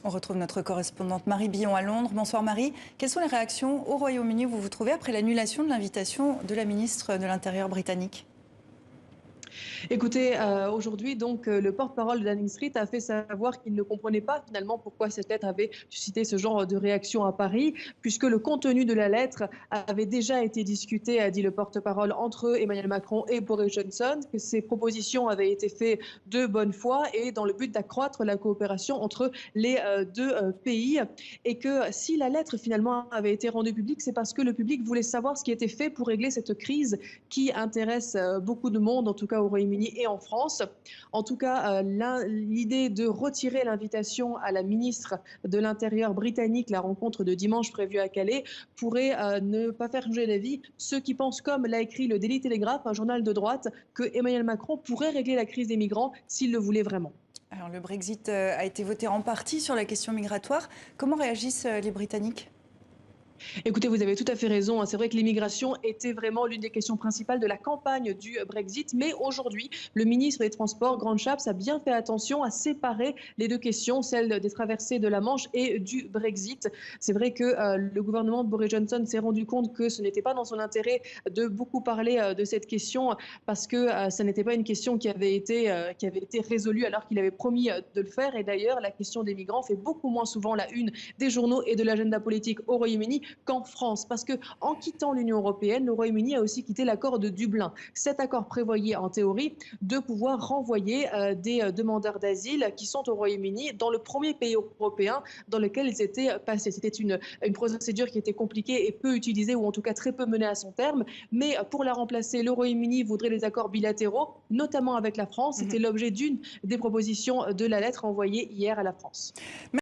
On retrouve notre correspondante Marie Billon à Londres. Bonsoir Marie. Quelles sont les réactions au Royaume-Uni où vous vous trouvez après l'annulation de l'invitation de la ministre de l'Intérieur britannique ? Écoutez, aujourd'hui, donc, le porte-parole de Downing Street a fait savoir qu'il ne comprenait pas finalement pourquoi cette lettre avait suscité ce genre de réaction à Paris, puisque le contenu de la lettre avait déjà été discuté, a dit le porte-parole, entre Emmanuel Macron et Boris Johnson, que ces propositions avaient été faites de bonne foi et dans le but d'accroître la coopération entre les deux pays, et que si la lettre finalement avait été rendue publique, c'est parce que le public voulait savoir ce qui était fait pour régler cette crise qui intéresse beaucoup de monde, en tout cas au Royaume-Uni et en France. En tout cas, l'idée de retirer l'invitation à la ministre de l'Intérieur britannique, la rencontre de dimanche prévue à Calais, pourrait ne pas faire changer d'avis ceux qui pensent, comme l'a écrit le Daily Telegraph, un journal de droite, que Emmanuel Macron pourrait régler la crise des migrants s'il le voulait vraiment. Alors le Brexit a été voté en partie sur la question migratoire. Comment réagissent les Britanniques ? Écoutez, vous avez tout à fait raison. C'est vrai que l'immigration était vraiment l'une des questions principales de la campagne du Brexit. Mais aujourd'hui, le ministre des Transports, Grant Shapps, a bien fait attention à séparer les deux questions, celle des traversées de la Manche et du Brexit. C'est vrai que le gouvernement de Boris Johnson s'est rendu compte que ce n'était pas dans son intérêt de beaucoup parler de cette question parce que ce n'était pas une question qui avait été résolue alors qu'il avait promis de le faire. Et d'ailleurs, la question des migrants fait beaucoup moins souvent la une des journaux et de l'agenda politique au Royaume-Uni qu'en France, parce que en quittant l'Union européenne, le Royaume-Uni a aussi quitté l'accord de Dublin. Cet accord prévoyait en théorie de pouvoir renvoyer des demandeurs d'asile qui sont au Royaume-Uni dans le premier pays européen dans lequel ils étaient passés. C'était une procédure qui était compliquée et peu utilisée, ou en tout cas très peu menée à son terme, mais pour la remplacer, le Royaume-Uni voudrait des accords bilatéraux, notamment avec la France. C'était l'objet d'une des propositions de la lettre envoyée hier à la France.